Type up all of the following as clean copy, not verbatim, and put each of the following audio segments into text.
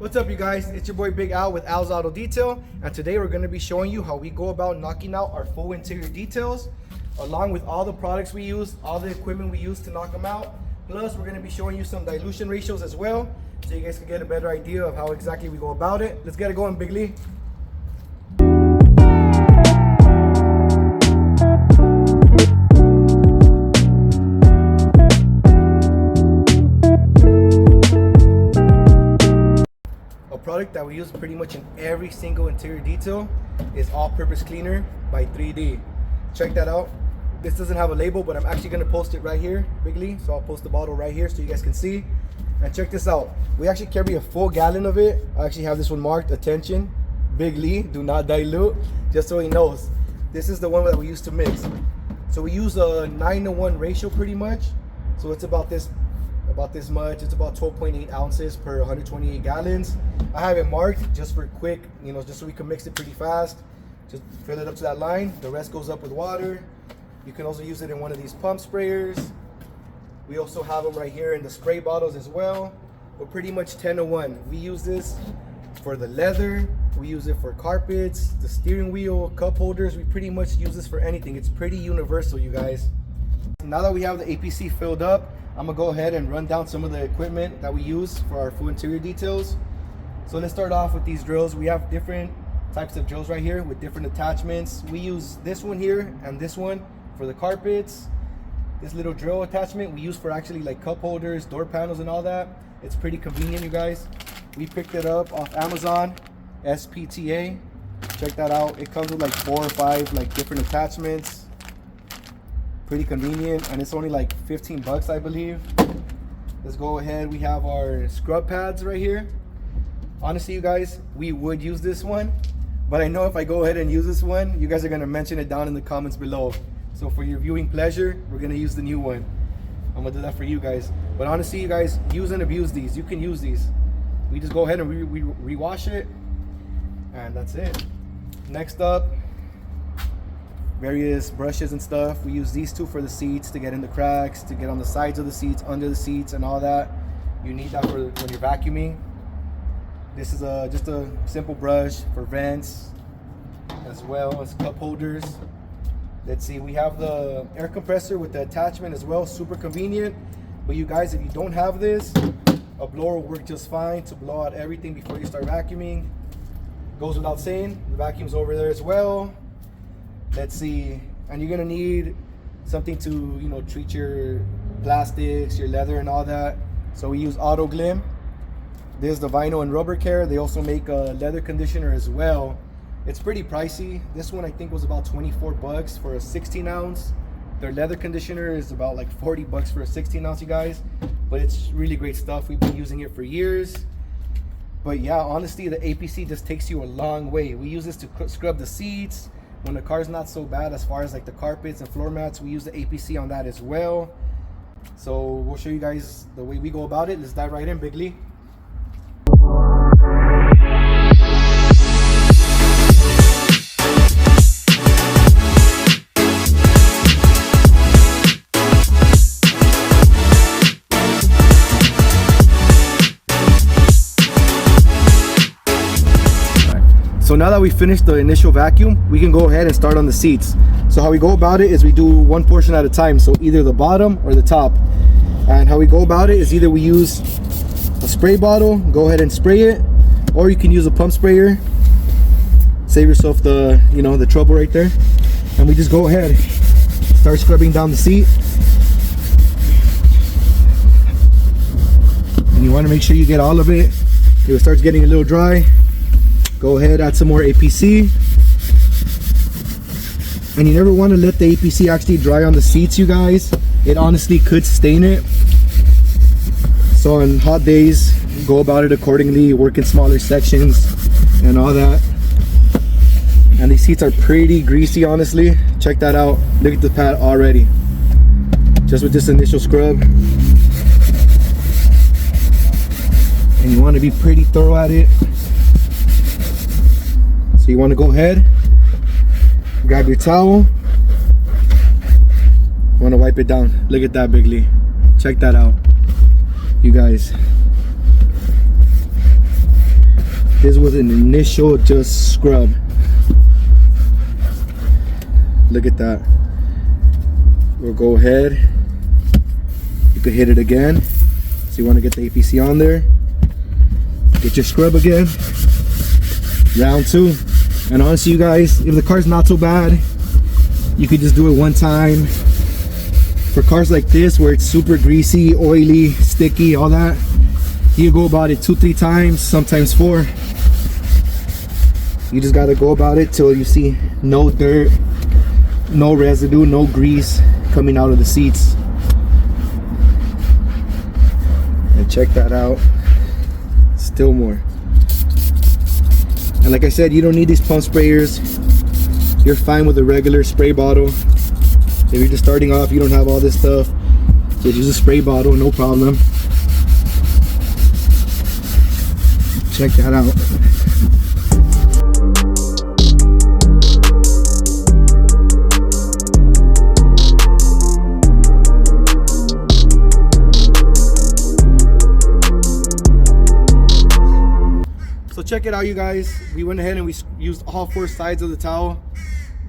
What's up, you guys? It's your boy Big Al with Al's Auto Detail, and today we're going to be showing you how we go about knocking out our full interior details, along with all the products we use, all the equipment we use to knock them out. Plus, we're going to be showing you some dilution ratios as well, so you guys can get a better idea of how exactly we go about it. Let's get it going, Big Lee. Product that we use pretty much in every single interior detail is all-purpose cleaner by 3D. Check that out. This doesn't have a label, but I'm actually going to post it right here, Bigly. So I'll post the bottle right here so you guys can see. And check this out. We actually carry a full gallon of it. I actually have this one marked, attention, Big Lee, do not dilute, just so he knows. This is the one that we use to mix. So we use a 9:1 ratio pretty much. So it's about this much. It's about 12.8 ounces per 128 gallons. I have it marked just for quick, just so we can mix it pretty fast. Just fill it up to that line. The rest goes up with water. You can also use it in one of these pump sprayers. We also have them right here in the spray bottles as well. But pretty much 10:1. We use this for the leather. We use it for carpets, the steering wheel, cup holders. We pretty much use this for anything. It's pretty universal, you guys. Now that we have the APC filled up, I'm gonna go ahead and run down some of the equipment that we use for our full interior details. So let's start off with these drills. We have different types of drills right here with different attachments. We use this one here and this one for the carpets. This little drill attachment we use for actually like cup holders, door panels and all that. It's pretty convenient, you guys. We picked it up off Amazon, SPTA. Check that out. It comes with like 4 or 5 like different attachments. Pretty convenient, and it's only like 15 bucks, I believe. Let's go ahead. We have our scrub pads right here. Honestly, you guys, we would use this one, but I know if I go ahead and use this one, you guys are gonna mention it down in the comments below. So for your viewing pleasure, we're gonna use the new one. I'm gonna do that for you guys. But honestly, you guys, use and abuse these. You can use these. We just go ahead and rewash it, and that's it. Next up, various brushes and stuff. We use these two for the seats to get in the cracks, to get on the sides of the seats, under the seats and all that. You need that for when you're vacuuming. This is just a simple brush for vents as well as cup holders. Let's see, we have the air compressor with the attachment as well, super convenient. But you guys, if you don't have this, a blower will work just fine to blow out everything before you start vacuuming. Goes without saying, the vacuum's over there as well. Let's see, and you're gonna need something to treat your plastics, your leather and all that. So we use Auto Glim. This is the vinyl and rubber care. They also make a leather conditioner as well. It's pretty pricey. This one I think was about 24 bucks for a 16 ounce. Their leather conditioner is about like 40 bucks for a 16 ounce, you guys. But it's really great stuff. We've been using it for years. But yeah, honestly, the APC just takes you a long way. We use this to scrub the seats. When the car's not so bad as far as like the carpets and floor mats, we use the APC on that as well. So we'll show you guys the way we go about it. Let's dive right in, Big Lee. So now that we finished the initial vacuum, we can go ahead and start on the seats. So how we go about it is we do one portion at a time. So either the bottom or the top. And how we go about it is either we use a spray bottle, go ahead and spray it, or you can use a pump sprayer. Save yourself the, the trouble right there. And we just go ahead, start scrubbing down the seat. And you want to make sure you get all of it. If it starts getting a little dry, go ahead, add some more APC. And you never want to let the APC actually dry on the seats, you guys. It honestly could stain it. So on hot days, go about it accordingly, work in smaller sections and all that. And these seats are pretty greasy, honestly. Check that out. Look at the pad already. Just with this initial scrub. And you want to be pretty thorough at it. So you want to go ahead, grab your towel, want to wipe it down. Look at that, Big Lee. Check that out, you guys. This was an initial just scrub. Look at that. We'll go ahead. You could hit it again. So you want to get the APC on there. Get your scrub again. Round 2. And honestly, you guys, if the car's not so bad, you could just do it one time. For cars like this where it's super greasy, oily, sticky, all that, you go about it 2-3 times, sometimes 4. You just got to go about it till you see no dirt, no residue, no grease coming out of the seats. And check that out. Still more. And like I said, you don't need these pump sprayers. You're fine with a regular spray bottle. If you're just starting off, you don't have all this stuff, so use a spray bottle, no problem. Check that out. So check it out, you guys. We went ahead and we used all 4 sides of the towel.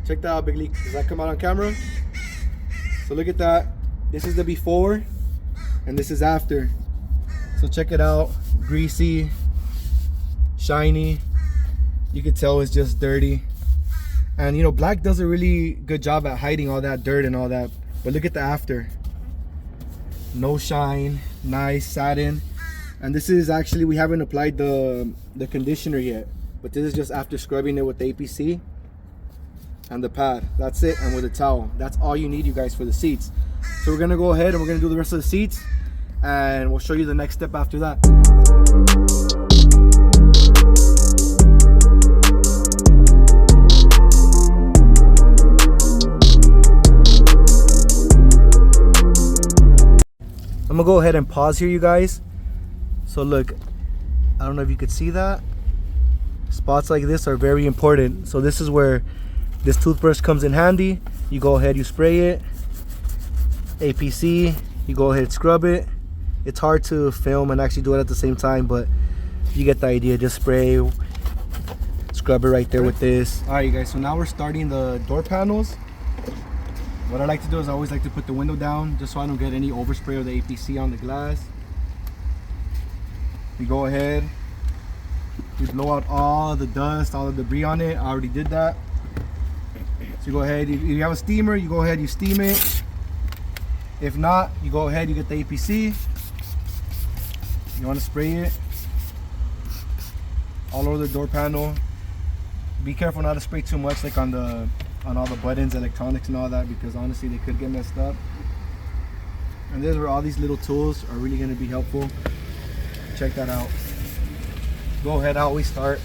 Check that out, Big Leak. Does that come out on camera? So look at that. This is the before and this is after. So check it out. Greasy, shiny. You can tell it's just dirty. And you know, black does a really good job at hiding all that dirt and all that. But look at the after. No shine, nice satin. And this is actually, we haven't applied the conditioner yet, but this is just after scrubbing it with the APC and the pad. That's it. And with a towel. That's all you need, you guys, for the seats. So we're gonna go ahead and we're gonna do the rest of the seats, and we'll show you the next step after that. I'm gonna go ahead and pause here, you guys. So look, I don't know if you could see that. Spots like this are very important. So this is where this toothbrush comes in handy. You go ahead, you spray it. APC, you go ahead, scrub it. It's hard to film and actually do it at the same time, but you get the idea. Just spray, scrub it right there with this. All right, you guys, so now we're starting the door panels. What I like to do is I always like to put the window down just so I don't get any overspray of the APC on the glass. We go ahead, we blow out all the dust, all the debris on it. I already did that. So you go ahead, if you have a steamer, you go ahead, you steam it. If not, you go ahead, you get the APC. You want to spray it all over the door panel. Be careful not to spray too much, like on all the buttons, electronics and all that, because honestly they could get messed up. And this is where all these little tools are really going to be helpful. Check that out. Go ahead, I always start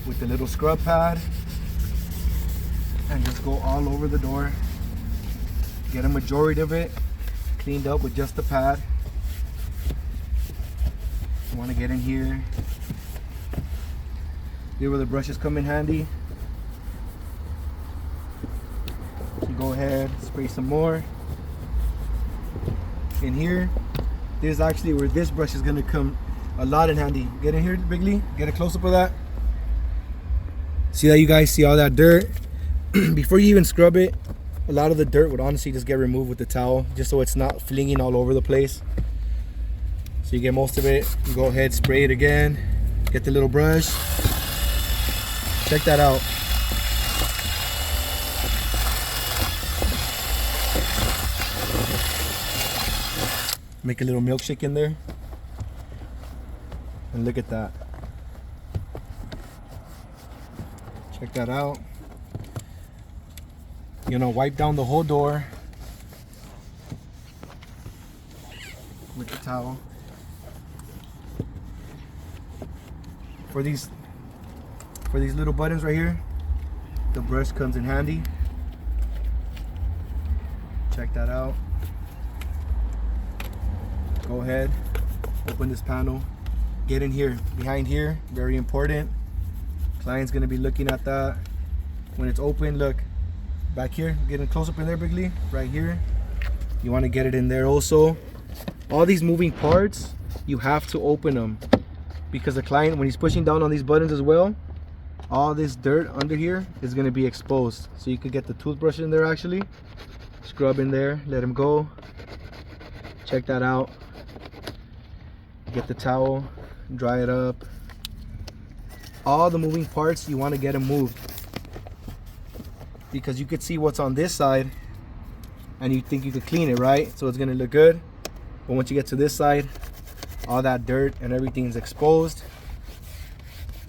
with the little scrub pad and just go all over the door. Get a majority of it cleaned up with just the pad. You want to get in here. Here where the brushes come in handy. So go ahead, spray some more in here. This is actually where this brush is going to come a lot in handy. Get in here, Big Lee. Get a close-up of that. See that, you guys? See all that dirt? Before you even scrub it, a lot of the dirt would honestly just get removed with the towel, just so it's not flinging all over the place. So you get most of it. You go ahead, spray it again. Get the little brush. Check that out. Make a little milkshake in there. And look at that. Check that out. You know, wipe down the whole door with the towel. For these little buttons right here, the brush comes in handy. Check that out. Go ahead, open this panel, get in here, behind here, very important. Client's gonna be looking at that. When it's open, look, back here, getting close up in there, Big Lee, right here. You wanna get it in there also. All these moving parts you have to open them, because the client, when he's pushing down on these buttons as well, all this dirt under here is going to be exposed. So you could get the toothbrush in there, actually scrub in there, let him go, check that out, get the towel, dry it up. All the moving parts, you want to get them moved, because you could see what's on this side and you think you could clean it, right? So it's going to look good, but once you get to this side, all that dirt and everything is exposed.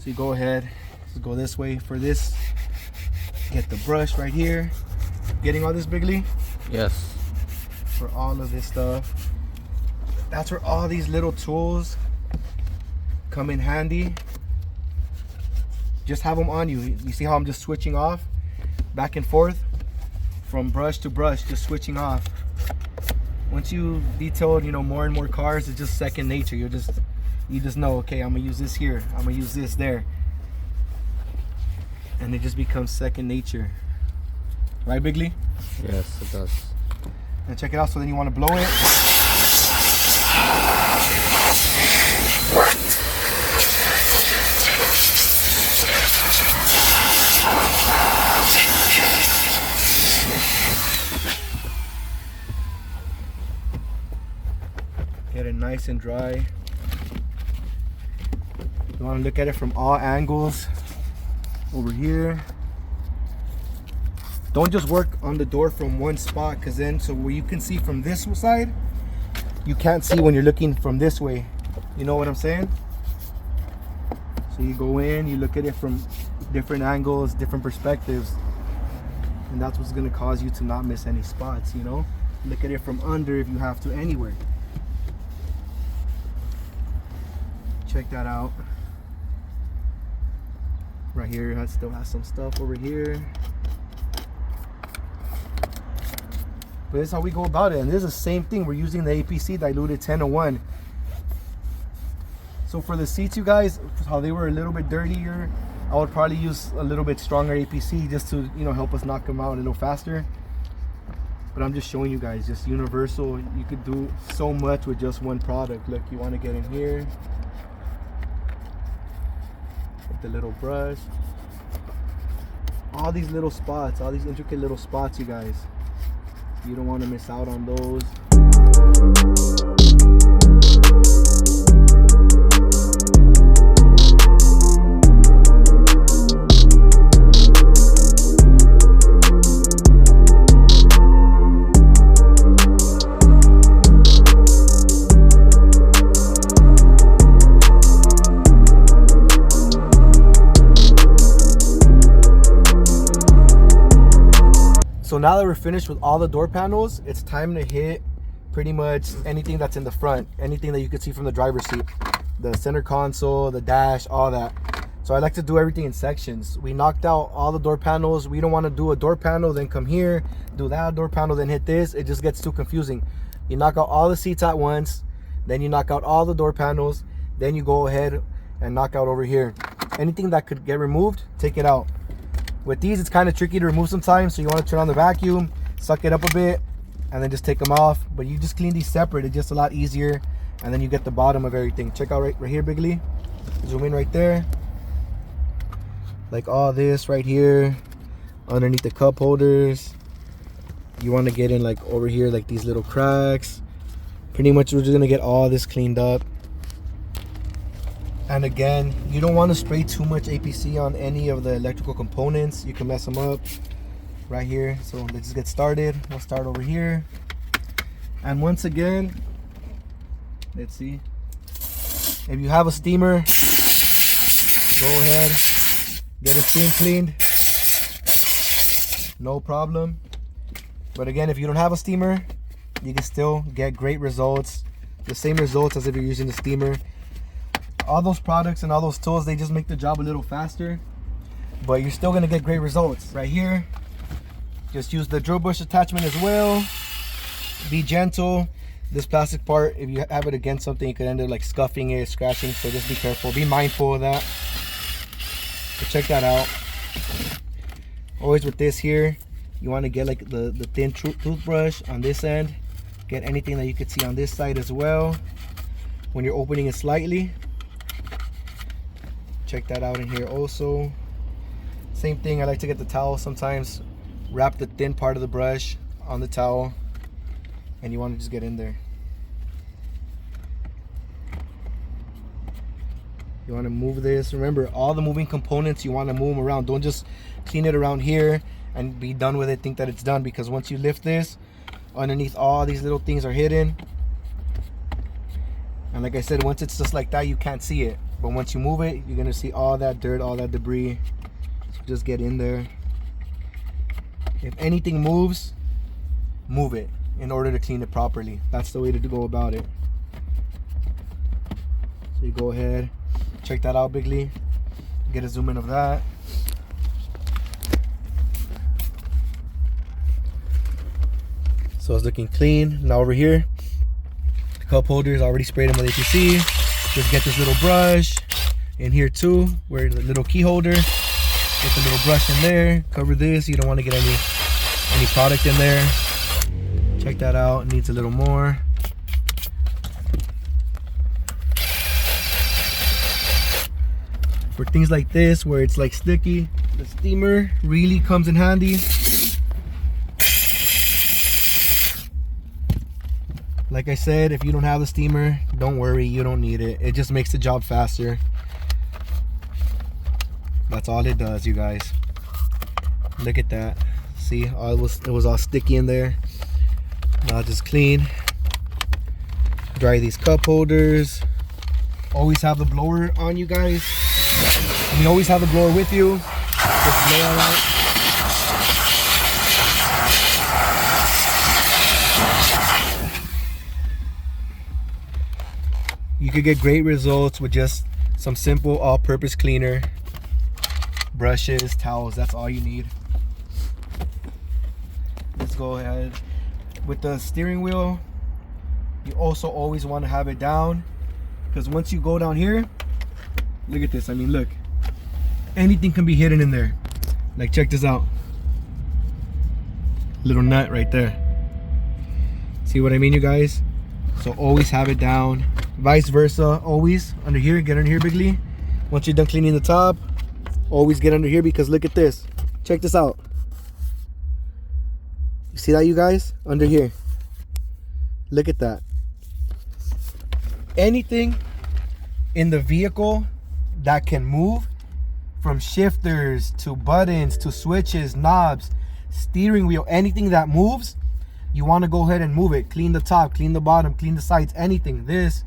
So you go ahead, let's go this way for this, get the brush right here. Getting all this, Bigley? Yes. For all of this stuff. That's where all these little tools come in handy. Just have them on you. You see how I'm just switching off back and forth from brush to brush, just switching off. Once you detailed, you know, more and more cars, it's just second nature. You just know, okay, I'm gonna use this here, I'm gonna use this there, and it just becomes second nature. Right, Bigley? Yes, it does. And check it out. So then you want to blow it. Get it nice and dry. You want to look at it from all angles. Over here. Don't just work on the door from one spot, because then, so where you can see from this side, you can't see when you're looking from this way. You know what I'm saying? So you go in, you look at it from different angles, different perspectives, and that's what's going to cause you to not miss any spots, you know? Look at it from under if you have to, anywhere. Check that out. Right here, I still have some stuff over here. But this is how we go about it, and this is the same thing. We're using the APC diluted 1001. So for the seats, you guys, how they were a little bit dirtier, I would probably use a little bit stronger APC just to, you know, help us knock them out a little faster. But I'm just showing you guys, just universal. You could do so much with just one product. Look, you want to get in here with the little brush. All these little spots, all these intricate little spots, you guys. You don't want to miss out on those. So now that we're finished with all the door panels, it's time to hit pretty much anything that's in the front, anything that you could see from the driver's seat, the center console, the dash, all that. So I like to do everything in sections. We knocked out all the door panels. We don't want to do a door panel, then come here, do that door panel, then hit this. It just gets too confusing. You knock out all the seats at once, then you knock out all the door panels, then you go ahead and knock out over here. Anything that could get removed, take it out. With these, it's kind of tricky to remove sometimes, so you want to turn on the vacuum, suck it up a bit, and then just take them off. But you just clean these separate, it's just a lot easier, and then you get the bottom of everything. Check out right here, Bigley. Zoom in right there. Like all this right here, underneath the cup holders. You want to get in like over here, like these little cracks. Pretty much we're just going to get all this cleaned up. And again, you don't want to spray too much APC on any of the electrical components. You can mess them up right here. So let's just get started. We'll start over here. And once again, let's see. If you have a steamer, go ahead, get a steam cleaned. No problem. But again, if you don't have a steamer, you can still get great results. The same results as if you're using the steamer. All those products and all those tools, they just make the job a little faster, but you're still gonna get great results. Right here, just use the drill bush attachment as well. Be gentle. This plastic part, if you have it against something, you could end up like scuffing it, scratching, so just be careful. Be mindful of that. So check that out. Always with this here, you want to get like the thin toothbrush on this end. Get anything that you could see on this side as well. when you're opening it slightly. Check that out in here also. Same thing, I like to get the towel sometimes, wrap the thin part of the brush on the towel, and you want to just get in there. You want to move this. Remember, all the moving components, you want to move them around. Don't just clean it around here and be done with it, think that it's done, because once you lift this, underneath all these little things are hidden. And like I said, once it's just like that, you can't see it. But once you move it, you're going to see all that dirt, all that debris. So just get in there. If anything moves, move it in order to clean it properly. That's the way to go about it. So you go ahead, check that out, Bigly. Get a zoom in of that. So it's looking clean. Now over here, the cup holders, already sprayed them with APC. Just get this little brush in here too, where the little key holder. Get the little brush in there. Cover this. You don't want to get any product in there. Check that out. It needs a little more. For things like this, where it's like sticky, the steamer really comes in handy. Like I said, if you don't have the steamer, don't worry, you don't need it. It just makes the job faster. That's all it does, you guys. Look at that. See, it was all sticky in there. Now just clean. Dry these cup holders. Always have the blower on, you guys. And you always have the blower with you. Just blow it out. You could get great results with just some simple all-purpose cleaner, brushes, towels. That's all you need. Let's go ahead. With the steering wheel, you also always want to have it down, because once you go down here, look at this. I mean, look, anything can be hidden in there. Like, check this out. Little nut right there. See what I mean, you guys? So always have it down. Vice versa, always under here. Get under here, Bigly. Once you're done cleaning the top, always get under here, because look at this. Check this out. You see that, you guys? Under here. Look at that. Anything in the vehicle that can move, from shifters to buttons to switches, knobs, steering wheel, anything that moves, you want to go ahead and move it. Clean the top, clean the bottom, clean the sides, anything. This,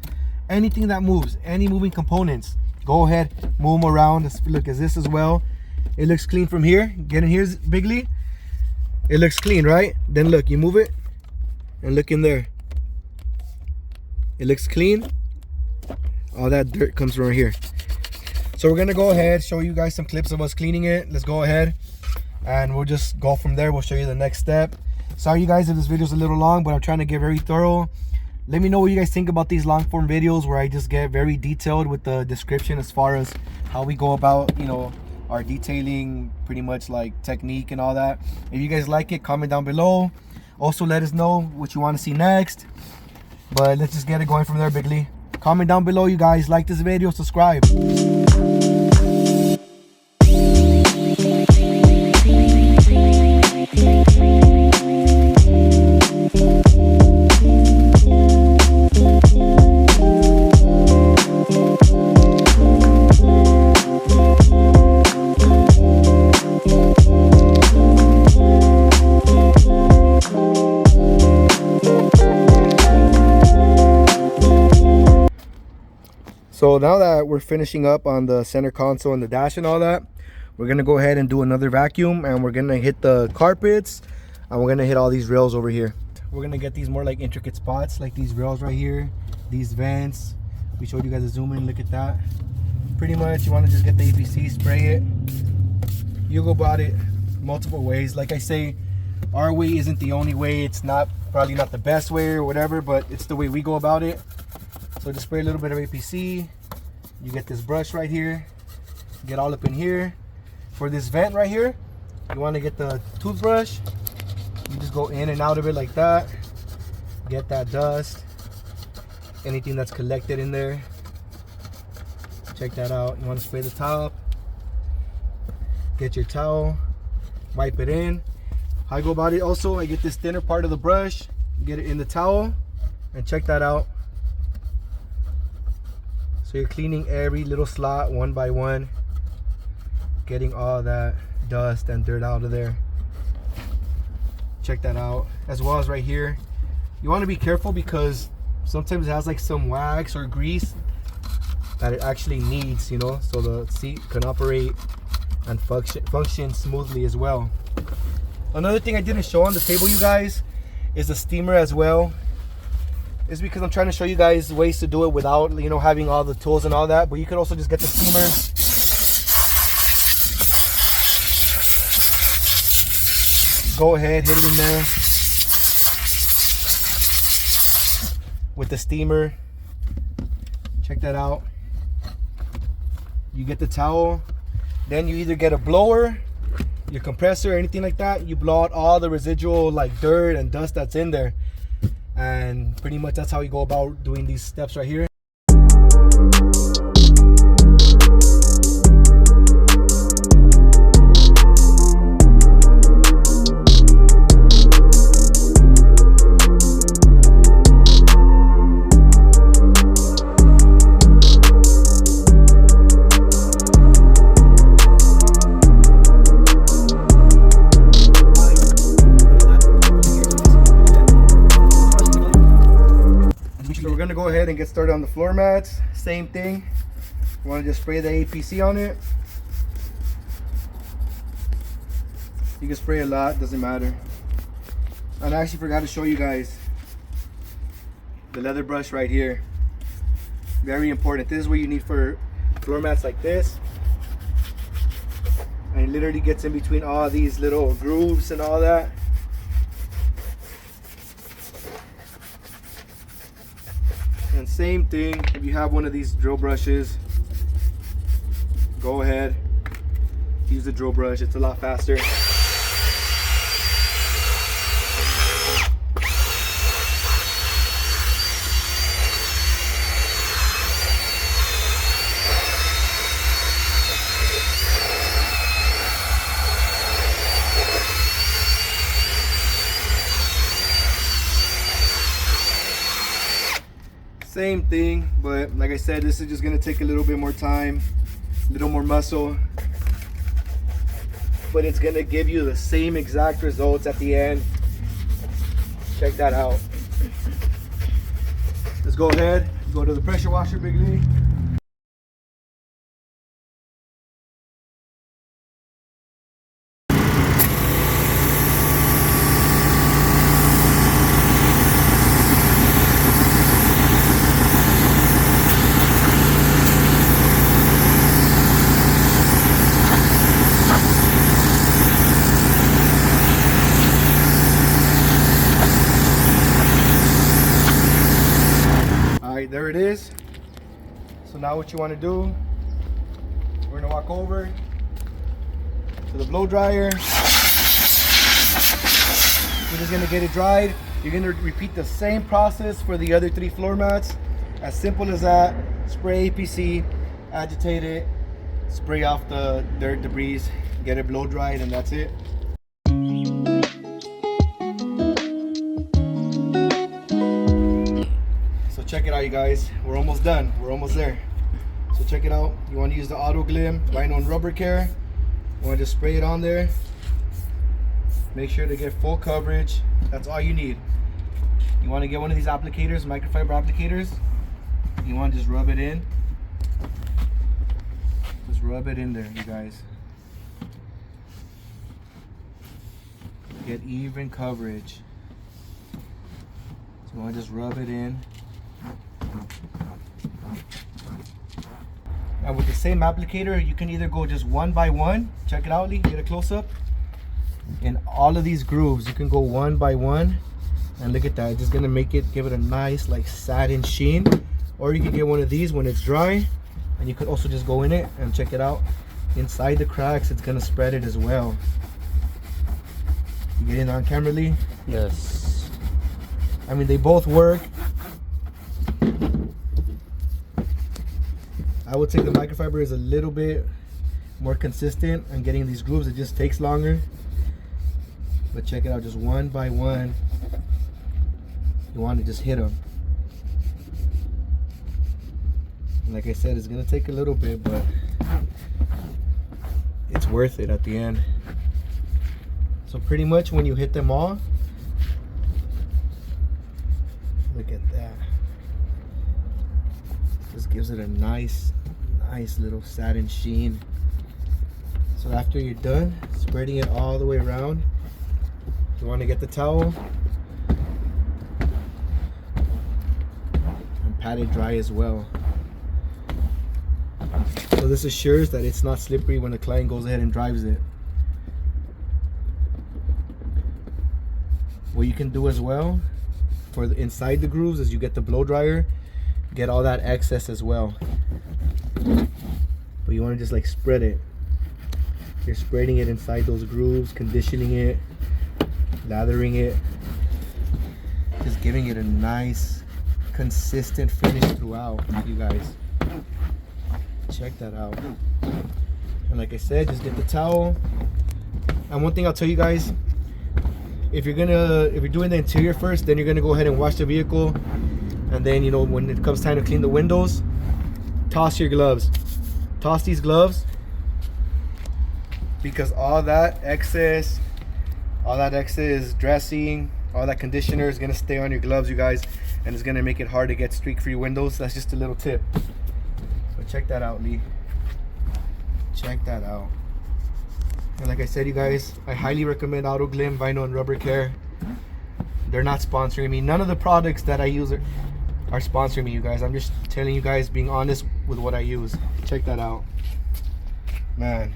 anything that moves, any moving components, go ahead, move them around. Let's look at this as well. It looks clean from here. Get in here, Bigly. It looks clean, right? Then look, you move it and look in there. It looks clean. All that dirt comes from right here. So we're gonna go ahead, show you guys some clips of us cleaning it. Let's go ahead and we'll just go from there. We'll show you the next step. Sorry, you guys, if this video is a little long, but I'm trying to get very thorough. Let me know what you guys think about these long form videos where I just get very detailed with the description as far as how we go about, you know, our detailing, pretty much like technique and all that. If you guys like it, comment down below. Also, let us know what you want to see next. But let's just get it going from there, Bigly. Comment down below, you guys. Like this video, subscribe. So now that we're finishing up on the center console and the dash and all that, we're gonna go ahead and do another vacuum, and we're gonna hit the carpets, and we're gonna hit all these rails over here. We're gonna get these more like intricate spots, like these rails right here, these vents. We showed you guys a zoom in, look at that. Pretty much you wanna just get the APC, spray it. You go about it multiple ways. Like I say, our way isn't the only way. It's probably not the best way or whatever, but it's the way we go about it. So just spray a little bit of APC. You get this brush right here, get all up in here. For this vent right here, you want to get the toothbrush. You just go in and out of it like that. Get that dust. anything that's collected in there. Check that out. You want to spray the top, get your towel, wipe it in. How I go about it also, I get this thinner part of the brush, get it in the towel, and check that out. So you're cleaning every little slot one by one, getting all that dust and dirt out of there. Check that out. As well as right here, you want to be careful because sometimes it has like some wax or grease that it actually needs, you know, so the seat can operate and function smoothly as well. Another thing I didn't show on the table, you guys, is the steamer as well. It's because I'm trying to show you guys ways to do it without, you know, having all the tools and all that. But you could also just get the steamer, go ahead, hit it in there with the steamer. Check that out. You get the towel, then you either get a blower, your compressor, or anything like that. You blow out all the residual like dirt and dust that's in there, and pretty much that's how you go about doing these steps right here. We're gonna go ahead and get started on the floor mats. Same thing. You want to just spray the APC on it. You can spray a lot, doesn't matter. And I actually forgot to show you guys the leather brush right here. Very important. This is what you need for floor mats like this. And it literally gets in between all these little grooves and all that. And same thing, if you have one of these drill brushes, go ahead, use the drill brush. It's a lot faster. Same thing, but like I said, this is just gonna take a little bit more time, a little more muscle, but it's gonna give you the same exact results at the end. Check that out. Let's go ahead, go to the pressure washer, Big Lee. There it is. So now what you want to do, we're gonna walk over to the blow dryer. We're just gonna get it dried. You're gonna repeat the same process for the other 3 floor mats. As simple as that. Spray APC, agitate it, spray off the dirt, debris, get it blow dried, and that's it. Check it out, you guys. We're almost done. We're almost there. So check it out. You want to use the Auto Glim Rhino and Rubber Care. You want to just spray it on there. Make sure to get full coverage. That's all you need. You want to get one of these applicators, microfiber applicators. You want to just rub it in. Just rub it in there, you guys. Get even coverage. So you want to just rub it in. And with the same applicator, you can either go just one by one. Check it out, Lee. Get a close up. In all of these grooves, you can go one by one. And look at that. It's just gonna make it, give it a nice like satin sheen. Or you can get one of these when it's dry, and you could also just go in it and check it out. Inside the cracks, it's gonna spread it as well. You get in on camera, Lee? Yes. I mean, they both work. I would say the microfiber is a little bit more consistent and getting these grooves. It just takes longer. But check it out, just one by one. You want to just hit them. Like I said, it's gonna take a little bit, but it's worth it at the end. So pretty much when you hit them all, look at that. This gives it a nice little satin sheen. So after you're done spreading it all the way around, you want to get the towel and pat it dry as well. So this assures that it's not slippery when the client goes ahead and drives it. What you can do as well for the inside the grooves is you get the blow dryer, get all that excess as well. But you want to just like spread it. You're spreading it inside those grooves, conditioning it, lathering it, just giving it a nice consistent finish throughout, you guys. Check that out. And like I said, just get the towel. And one thing I'll tell you guys, if you're doing the interior first, then you're gonna go ahead and wash the vehicle, and then, you know, when it comes time to clean the windows, toss your gloves. Toss these gloves, because all that excess dressing, all that conditioner is gonna stay on your gloves, you guys, and it's gonna make it hard to get streak-free windows. That's just a little tip. So check that out, Lee. Check that out. And like I said, you guys, I highly recommend Auto Glim Vinyl and Rubber Care. They're not sponsoring me. None of the products that I use are sponsoring me, you guys. I'm just telling you guys, being honest with what I use. Check that out, man.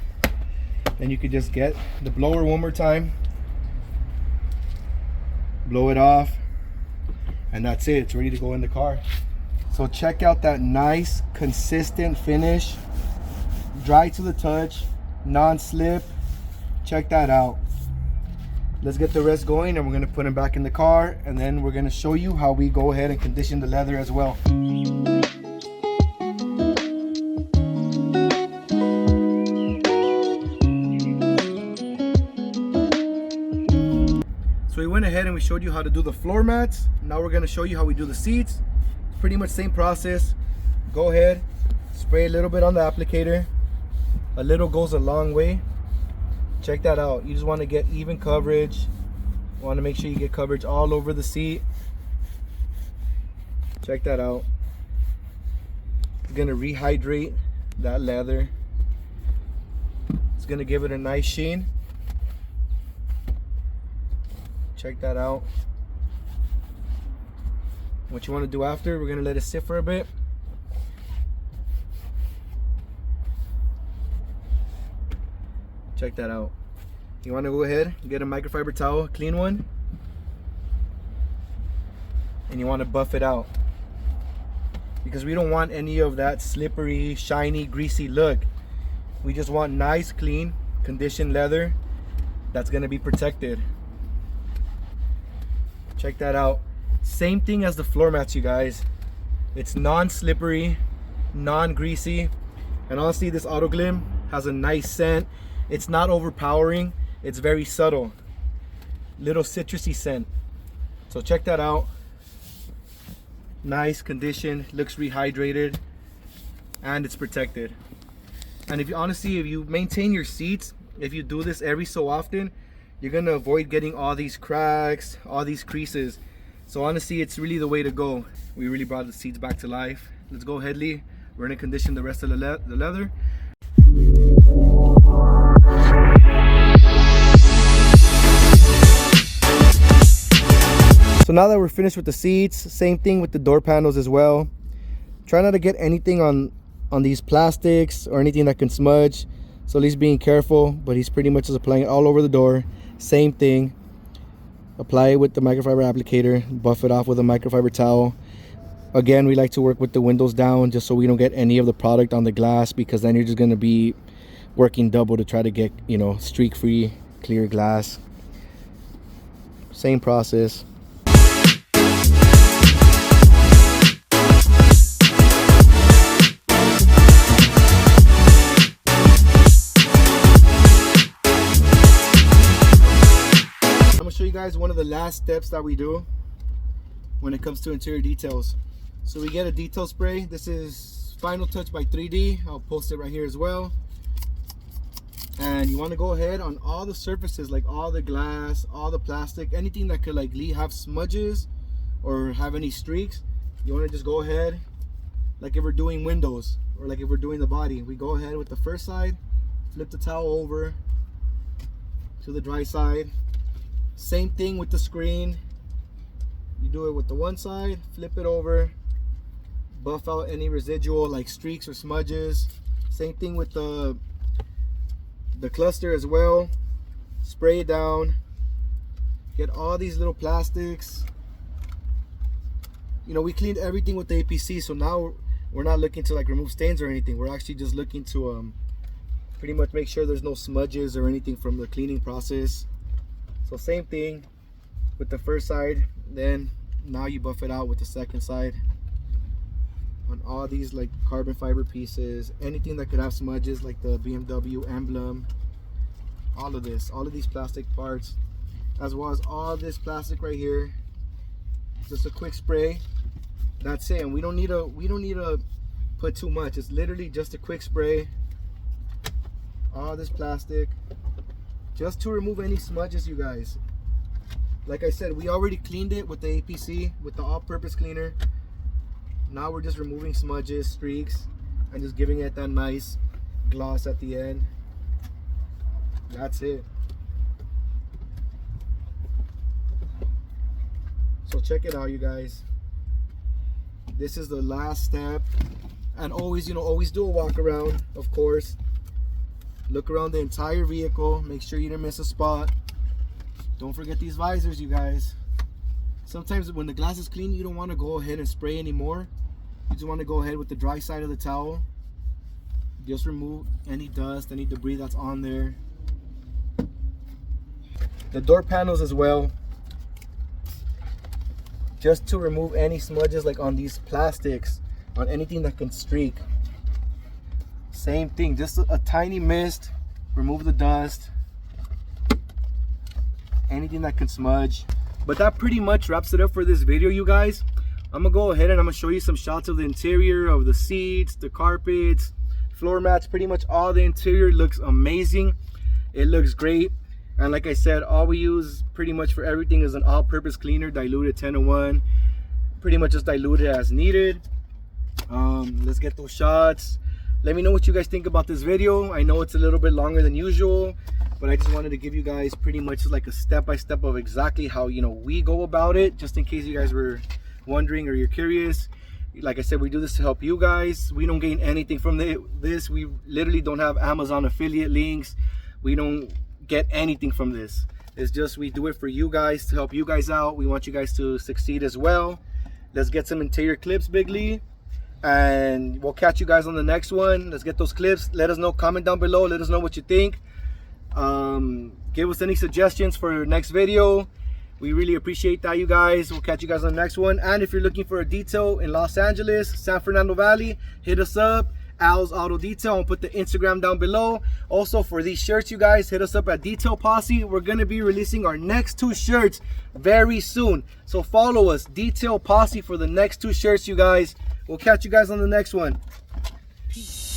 Then you could just get the blower one more time, blow it off, and that's it. It's ready to go in the car. So check out that nice consistent finish, dry to the touch, non-slip. Check that out. Let's get the rest going, and we're gonna put them back in the car, and then we're gonna show you how we go ahead and condition the leather as well. So we went ahead and we showed you how to do the floor mats. Now we're gonna show you how we do the seats. Pretty much same process. Go ahead, spray a little bit on the applicator. A little goes a long way. Check that out. You just want to get even coverage. You want to make sure you get coverage all over the seat. Check that out. It's going to rehydrate that leather. It's going to give it a nice sheen. Check that out. What you want to do after, we're going to let it sit for a bit. Check that out. You want to go ahead and get a microfiber towel, clean one, and you want to buff it out, because we don't want any of that slippery, shiny, greasy look. We just want nice, clean, conditioned leather that's going to be protected. Check that out. Same thing as the floor mats, you guys. It's non-slippery, non-greasy, and honestly, this Auto Glim has a nice scent. It's not overpowering, it's very subtle, little citrusy scent. So check that out. Nice condition, looks rehydrated, and it's protected. And if you maintain your seats, if you do this every so often, you're gonna avoid getting all these cracks, all these creases. So honestly, it's really the way to go. We really brought the seats back to life. Let's go ahead, Lee. We're gonna condition the rest of the leather. So now that we're finished with the seats, same thing with the door panels as well. Try not to get anything on these plastics or anything that can smudge. So Lee's being careful, but he's pretty much just applying it all over the door. Same thing. Apply it with the microfiber applicator, buff it off with a microfiber towel. Again, we like to work with the windows down just so we don't get any of the product on the glass, because then you're just going to be working double to try to get, you know, streak-free, clear glass. Same process. guys one of the last steps that we do when it comes to interior details. So we get a detail spray. This is Final Touch by 3D. I'll post it right here as well. And you want to go ahead on all the surfaces, like all the glass, all the plastic, anything that could like have smudges or have any streaks. You want to just go ahead, like if we're doing windows or like if we're doing the body, we go ahead with the first side, flip the towel over to the dry side. Same thing with the screen. You do it with the one side, flip it over, buff out any residual like streaks or smudges. Same thing with the cluster as well. Spray it down, get all these little plastics. You know, we cleaned everything with the APC, so now we're not looking to like remove stains or anything. We're actually just looking to pretty much make sure there's no smudges or anything from the cleaning process. So same thing with the first side, then now you buff it out with the second side on all these like carbon fiber pieces, anything that could have smudges like the BMW emblem, all of these plastic parts, as well as all this plastic right here. Just a quick spray, that's it. And we don't need to put too much. It's literally just a quick spray, all this plastic, just to remove any smudges, you guys. Like I said, we already cleaned it with the APC, with the all-purpose cleaner. Now we're just removing smudges, streaks, and just giving it that nice gloss at the end. That's it. So check it out, you guys. This is the last step. And always, always do a walk around, of course. Look around the entire vehicle, make sure you didn't miss a spot. Don't forget these visors, you guys. Sometimes when the glass is clean, you don't want to go ahead and spray anymore. You just want to go ahead with the dry side of the towel. Just remove any dust, any debris that's on there. The door panels as well. Just to remove any smudges like on these plastics, on anything that can streak. Same thing, just a tiny mist, remove the dust, anything that can smudge. But that pretty much wraps it up for this video, you guys. I'm gonna go ahead and I'm gonna show you some shots of the interior, of the seats, the carpets, floor mats. Pretty much all the interior looks amazing. It looks great. And like I said, all we use pretty much for everything is an all-purpose cleaner, diluted 10-to-1. Pretty much just dilute it as needed. Let's get those shots. Let me know what you guys think about this video. I know it's a little bit longer than usual, but I just wanted to give you guys pretty much like a step-by-step of exactly how we go about it, just in case you guys were wondering or you're curious. Like I said, we do this to help you guys. We don't gain anything from this. We literally don't have Amazon affiliate links. We don't get anything from this. It's just we do it for you guys, to help you guys out. We want you guys to succeed as well. Let's get some interior clips, Big Lee, and we'll catch you guys on the next one. Let's get those clips. Let us know, comment down below, let us know what you think. Give us any suggestions for next video. We really appreciate that, you guys. We'll catch you guys on the next one. And if you're looking for a detail in Los Angeles, San Fernando Valley, hit us up. Al's Auto Detail. I'll put the Instagram down below. Also, for these shirts, you guys, hit us up at Detail Posse. We're going to be releasing our next 2 shirts very soon. So follow us, Detail Posse, for the next 2 shirts, you guys. We'll catch you guys on the next one. Peace.